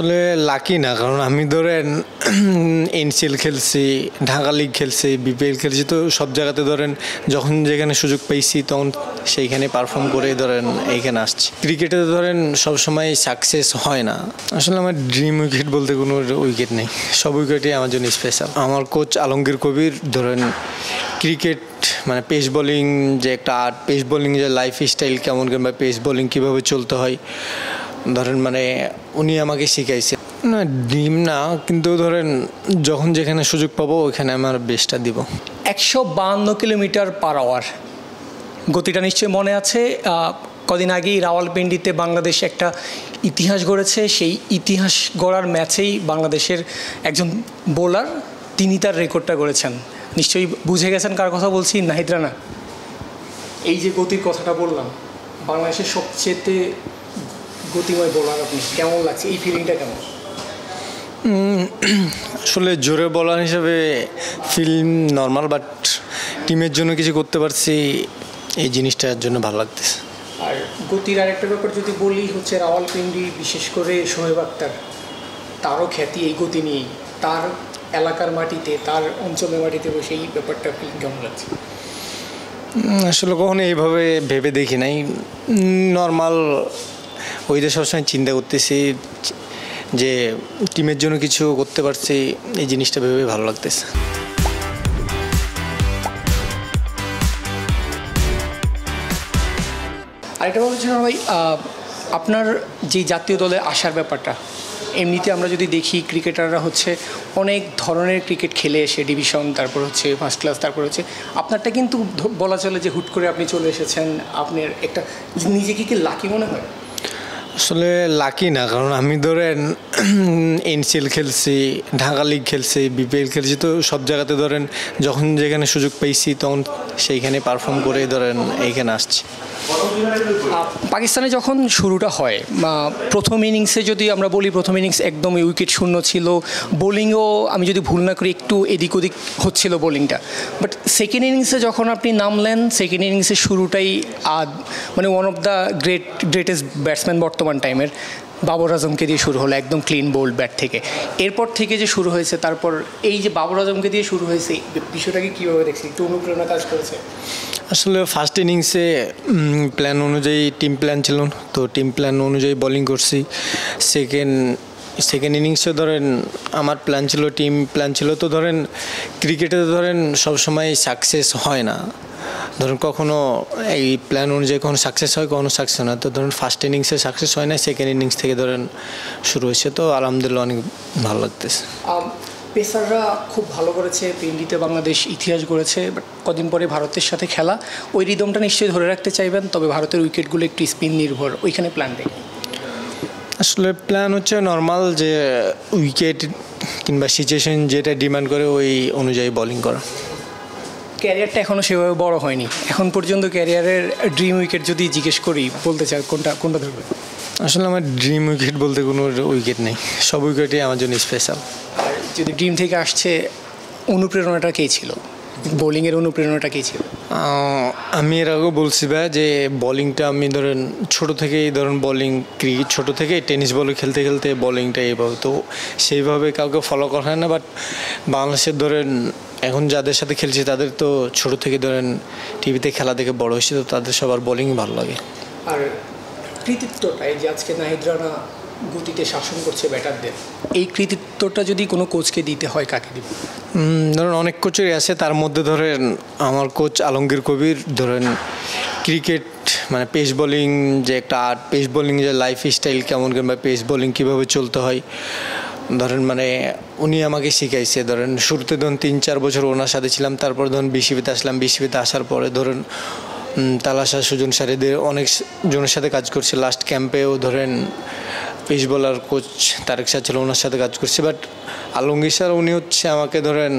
আসলে লাকি না, কারণ আমি ধরেন এনসিএল খেলছি, ঢাকা লিগ খেলছি, বিপিএল খেলছি, তো সব জায়গাতে ধরেন যখন যেখানে সুযোগ পাইছি তখন সেইখানে পারফর্ম করে ধরেন এইখানে আসছি। ক্রিকেটে ধরেন সবসময় সাকসেস হয় না। আসলে আমার ড্রিম উইকেট বলতে কোনো উইকেট নেই, সব উইকেটই আমার জন্য স্পেশাল। আমার কোচ আলমগীর কবির ধরেন ক্রিকেট মানে পেস বোলিং যে একটা আর্ট, পেস বোলিং যে লাইফ স্টাইল কেমন, কিংবা পেস বোলিং কীভাবে চলতে হয় ধরেন মানে উনি আমাকে শিখাইছে। না ড্রিম না, কিন্তু ধরেন যখন যেখানে সুযোগ পাবো ওইখানে আমার বেস্টটা দিব। 152 কিলোমিটার পার আওয়ার গতিটা নিশ্চয়ই মনে আছে। কদিন আগেই রাওয়ালপিন্ডিতে বাংলাদেশ একটা ইতিহাস গড়েছে। সেই ইতিহাস গড়ার ম্যাচেই বাংলাদেশের একজন বোলার তিনি তার রেকর্ডটা গড়েছেন। নিশ্চয়ই বুঝে গেছেন কার কথা বলছি, নাহিদ রানা। এই যে গতির কথাটা বললাম, বাংলাদেশের সবচেয়ে গতিময় বোলার আপনি, কেমন লাগছে এই ফিলিংটা কেমন? আসলে জোরে বলার হিসাবে ফিল্ম নর্মাল, বাট টিমের জন্য কিছু করতে পারছি এই জিনিসটার জন্য ভালো লাগতেছে। আর গতির আরেকটা ব্যাপার যদি বলি হচ্ছে রাওয়ালপিন্ডি, বিশেষ করে শোয়েব আক্তার, তারও খ্যাতি এই গতি নিয়েই। তার এলাকার মাটিতে, তার অঞ্চলের মাটিতে বসে এই ব্যাপারটা ফিল্ম কেমন লাগছে? আসলে কখনো এইভাবে ভেবে দেখি নাই, নর্মাল ওইটা সবসময় চিন্তা করতেছি যে টিমের জন্য কিছু করতে পারছি, এই জিনিসটা ভেবে ভালো লাগতেছে। আরেকটা বলছি না ভাই, আপনার যে জাতীয় দলে আসার ব্যাপারটা, এমনিতে আমরা যদি দেখি ক্রিকেটাররা হচ্ছে অনেক ধরনের ক্রিকেট খেলে এসে ডিভিশন, তারপর হচ্ছে ফার্স্ট ক্লাস, তারপর হচ্ছে আপনারটা কিন্তু বলা চলে যে হুট করে আপনি চলে এসেছেন। আপনার একটা নিজেকে কি লাকি মনে হয়? আসলে লাকি না, কারণ আমি ধরেন এনসিএল খেলছি, ঢাকা লিগ খেলছি, বিপিএল খেলছি, তো সব জায়গাতে ধরেন যখন যেখানে সুযোগ পাইছি তখন সেইখানে পারফর্ম করে ধরেন এইখানে আসছি। পাকিস্তানে যখন শুরুটা হয়, প্রথম ইনিংসে যদি আমরা বলি, প্রথম ইনিংস একদমই উইকেট শূন্য ছিল, বোলিংও আমি যদি ভুল না করি একটু এদিক ওদিক হচ্ছিল বোলিংটা। বাট সেকেন্ড ইনিংসে যখন আপনি নামলেন, সেকেন্ড ইনিংসের শুরুটাই মানে one of the greatest batsman বর্তমান টাইমের বাবর আজমকে দিয়ে শুরু হলো, একদম ক্লিন বোল্ড ব্যাট থেকে। এরপর থেকে যে শুরু হয়েছে, তারপর এই যে বাবর আজমকে দিয়ে শুরু হয়েছে, বিষয়টাকে কীভাবে দেখছি, একটু অনুপ্রেরণা কাজ করেছে? আসলে ফার্স্ট ইনিংসে প্ল্যান অনুযায়ী টিম প্ল্যান ছিল, তো টিম প্ল্যান অনুযায়ী বোলিং করছি। সেকেন্ড ইনিংসে ধরেন আমার প্ল্যান ছিল, টিম প্ল্যান ছিল, তো ধরেন ক্রিকেটে ধরেন সবসময় সাকসেস হয় না, ধরুন কখনো এই প্ল্যান অনুযায়ী কখনো সাকসেস হয়, কখনো সাকসেস হয় না। তো ধরুন ফার্স্ট ইনিংসে সাকসেস হয় না, সেকেন্ড ইনিংস থেকে ধরেন শুরু হয়েছে, তো আলহামদুলিল্লাহ অনেক ভালো লাগতেছে। পেসাররা খুব ভালো করেছে, পিন্ডিতে বাংলাদেশ ইতিহাস গড়েছে, বাট কদিন পরে ভারতের সাথে খেলা, ওই রিদমটা নিশ্চয়ই ধরে রাখতে চাইবেন। তবে ভারতের উইকেটগুলো একটু স্পিন নির্ভর, ওইখানে প্ল্যান দেখি। আসলে প্ল্যান হচ্ছে নর্মাল, যে উইকেট কিংবা সিচুয়েশন যেটা ডিমান্ড করে ওই অনুযায়ী বোলিং করা। ক্যারিয়ারটা এখনও সেভাবে বড় হয়নি, এখন পর্যন্ত ক্যারিয়ারের ড্রিম উইকেট যদি জিজ্ঞেস করি, বলতে চাই কোনটা ধরবে? আসলে আমার ড্রিম উইকেট বলতে কোনো উইকেট নেই, সব উইকেটই আমার জন্য স্পেশাল। আর যদি ড্রিম থেকে আসছে, অনুপ্রেরণাটা কে ছিল, বোলিংয়ের অনুপ্রেরণাটা কে ছিল? আমি এর আগেও বলছি ভাই যে বোলিংটা আমি ধরেন ছোটো থেকেই ধরেন বোলিং, ক্রিকেট ছোটো থেকেই টেনিস বল খেলতে খেলতে বোলিংটা এইভাবে, তো সেইভাবে কাউকে ফলো করা হয় না। বাট বাংলাদেশের ধরেন এখন যাদের সাথে খেলছি তাদের তো ছোটো থেকে ধরেন টিভিতে খেলা দেখে বড় হয়েছে, তো তাদের সবার বোলিংই ভালো লাগে। আর কৃতিত্বটা, এই যে আজকে নাহিদ রানা গতিতে শাসন করছে ব্যাটারদের, এই কৃতিত্বটা যদি কোনো কোচকে দিতে হয়, কাকে দিবে? ধরেন অনেক কোচেরই আছে, তার মধ্যে ধরেন আমার কোচ আলমগীর কবির ধরেন ক্রিকেট মানে পেস বোলিং যে একটা আর্ট, পেস বোলিং যে লাইফ স্টাইল কেমন, কিংবা পেস বোলিং কীভাবে চলতে হয় ধরেন মানে উনি আমাকে শিখাইছে। ধরেন শুরুতে ধরুন 3-4 বছর ওনার সাথে ছিলাম, তারপর ধরুন বিসিবিতে আসলাম, বিসিবিতে আসার পরে ধরুন তালাশা, সুজন সারিদের অনেক জনের সাথে কাজ করছে। লাস্ট ক্যাম্পেও ধরেন pace bowler coach Tarek sir ছিল, ওনার সাথে কাজ করছে। বাট আলমগীর স্যার উনি হচ্ছে আমাকে ধরেন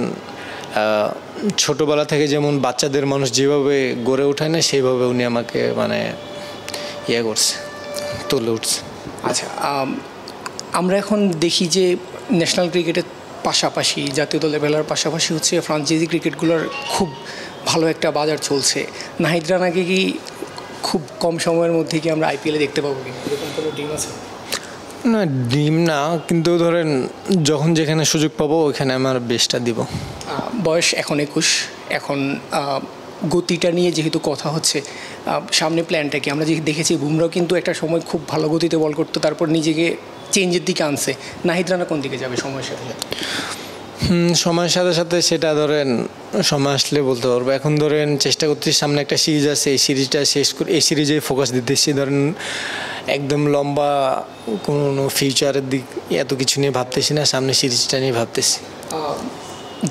ছোটোবেলা থেকে যেমন বাচ্চাদের মানুষ যেভাবে গড়ে ওঠায় না, সেইভাবে উনি আমাকে মানে করছে, তুলে উঠছে। আচ্ছা, আমরা এখন দেখি যে ন্যাশনাল ক্রিকেটের পাশাপাশি, জাতীয় দলে খেলার পাশাপাশি হচ্ছে ফ্রাঞ্চাইজি ক্রিকেটগুলোর খুব ভালো একটা বাজার চলছে। নাহিদ রানাকে কি খুব কম সময়ের মধ্যে কি আমরা আইপিএলে দেখতে পাবো, কি এরকম কোনো টিম আছে? না ড্রিম না, কিন্তু ধরেন যখন যেখানে সুযোগ পাবো ওইখানে আমার বেস্টটা দিব। বয়স এখন 21, এখন গতিটা নিয়ে যেহেতু কথা হচ্ছে, সামনে প্ল্যানটা কি? আমরা যে দেখেছি বুমরাও কিন্তু একটা সময় খুব ভালো গতিতে বল করতো, তারপর নিজেকে চেঞ্জের দিকে আনছে। নাহিদ রানা কোন দিকে যাবে সময়ের সাথে সাথে? সময়ের সাথে সাথে সেটা ধরেন সময় আসলে বলতে পারবো। এখন ধরেন চেষ্টা করতেছি, সামনে একটা সিরিজ আছে, এই সিরিজটা শেষ করে এই সিরিজে ফোকাস দিতেছি। ধরেন একদম লম্বা কোনো ফিউচারের দিক এত কিছু নিয়ে ভাবতেছি না, সামনে সিরিজটা নিয়ে ভাবতেছি।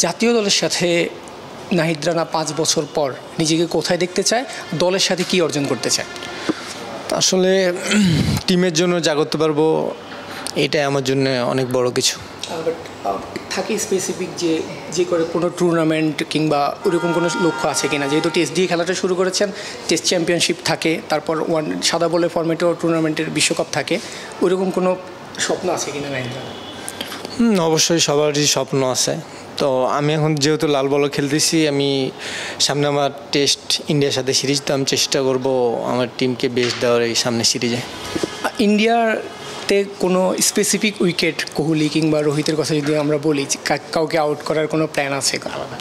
জাতীয় দলের সাথে নাহিদ রানা 5 বছর পর নিজেকে কোথায় দেখতে চায়, দলের সাথে কি অর্জন করতে চায়? আসলে টিমের জন্য যা করতে পারবো এটাই আমার জন্য অনেক বড় কিছু। থাকে স্পেসিফিক যে করে কোনো টুর্নামেন্ট কিংবা ওরকম কোনো লক্ষ্য আছে কিনা? যেহেতু টেস্ট দিয়ে খেলাটা শুরু করেছেন, টেস্ট চ্যাম্পিয়নশিপ থাকে, তারপর সাদা বলের ফরম্যাটেও টুর্নামেন্টের বিশ্বকাপ থাকে, ওইরকম কোনো স্বপ্ন আছে কিনা নাহিদ রানা? অবশ্যই সবারই স্বপ্ন আছে। তো আমি এখন যেহেতু লাল বলও খেলতেছি, আমি সামনে আমার টেস্ট ইন্ডিয়ার সাথে সিরিজ, তো আমি চেষ্টা করব আমার টিমকে বেস্ট দেওয়ার এই সামনে সিরিজে। ইন্ডিয়াতে কোনো স্পেসিফিক উইকেট কোহলি কিংবা রোহিতের কথা যদি আমরা বলি, কাউকে আউট করার কোনো প্ল্যান আছে আলাদা?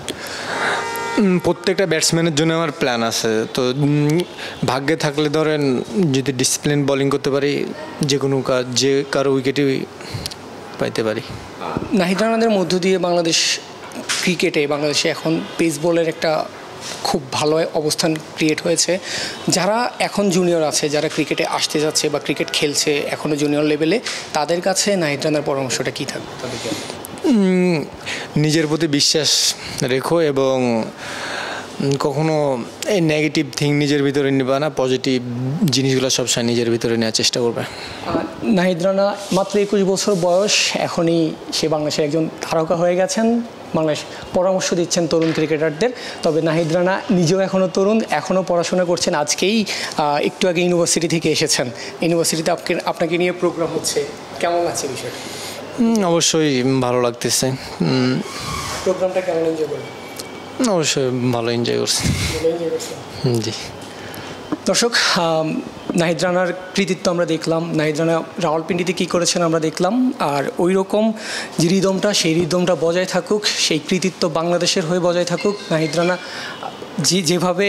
প্রত্যেকটা ব্যাটসম্যানের জন্য আমার প্ল্যান আছে। তো ভাগ্যে থাকলে ধরেন যদি ডিসিপ্লিন বোলিং করতে পারি, যে কারো উইকেটই পাইতে পারি। নাহিদ রানাদের মধ্য দিয়ে বাংলাদেশে এখন পেস বলের একটা খুব ভালো অবস্থান ক্রিয়েট হয়েছে। যারা এখন জুনিয়র আছে, যারা ক্রিকেটে আসতে যাচ্ছে বা ক্রিকেট খেলছে এখনও জুনিয়র লেভেলে, তাদের কাছে নাহিদ রানার পরামর্শটা কী থাকবে তাদেরকে? নিজের প্রতি বিশ্বাস রেখো এবং কখনো এই নেগেটিভ থিং নিজের ভিতরে নিবা না, পজিটিভ জিনিসগুলো সবসময় নিজের ভিতরে নেওয়ার চেষ্টা করবে। নাহিদ রানা মাত্র 21 বছর বয়স, এখনই সে বাংলাদেশের একজন তারকা হয়ে গেছেন। বাংলাদেশ পরামর্শ দিচ্ছেন তরুণ ক্রিকেটারদের। তবে নাহিদ রানা নিজেও এখনও তরুণ, এখনও পড়াশোনা করছেন। আজকেই একটু আগে ইউনিভার্সিটি থেকে এসেছেন, ইউনিভার্সিটিতে আপনাকে নিয়ে প্রোগ্রাম হচ্ছে, কেমন লাগছে বিষয়টা? অবশ্যই ভালো লাগতেছে। প্রোগ্রামটা কেমন এনজয় করলেন? অবশ্যই ভালো এনজয় করছি। জি। দর্শক, নাহিদ রানার কৃতিত্ব আমরা দেখলাম, নাহিদ রানা রাওয়ালপিন্ডিতে কী করেছেন আমরা দেখলাম। আর ওই রকম যে সেই রিদমটা বজায় থাকুক, সেই কৃতিত্ব বাংলাদেশের হয়ে বজায় থাকুক। নাহিদ রানা যেভাবে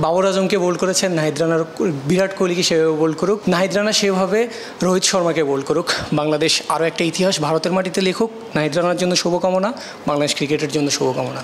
বাবর আজমকে বোল্ড করেছেন, নাহিদ রানার বিরাট কোহলিকে সেভাবে বোল্ড করুক, নাহিদ রানা সেভাবে রোহিত শর্মাকে বোল্ড করুক। বাংলাদেশ আরও একটা ইতিহাস ভারতের মাটিতে লেখুক। নাহিদ রানার জন্য শুভকামনা, বাংলাদেশ ক্রিকেটের জন্য শুভকামনা।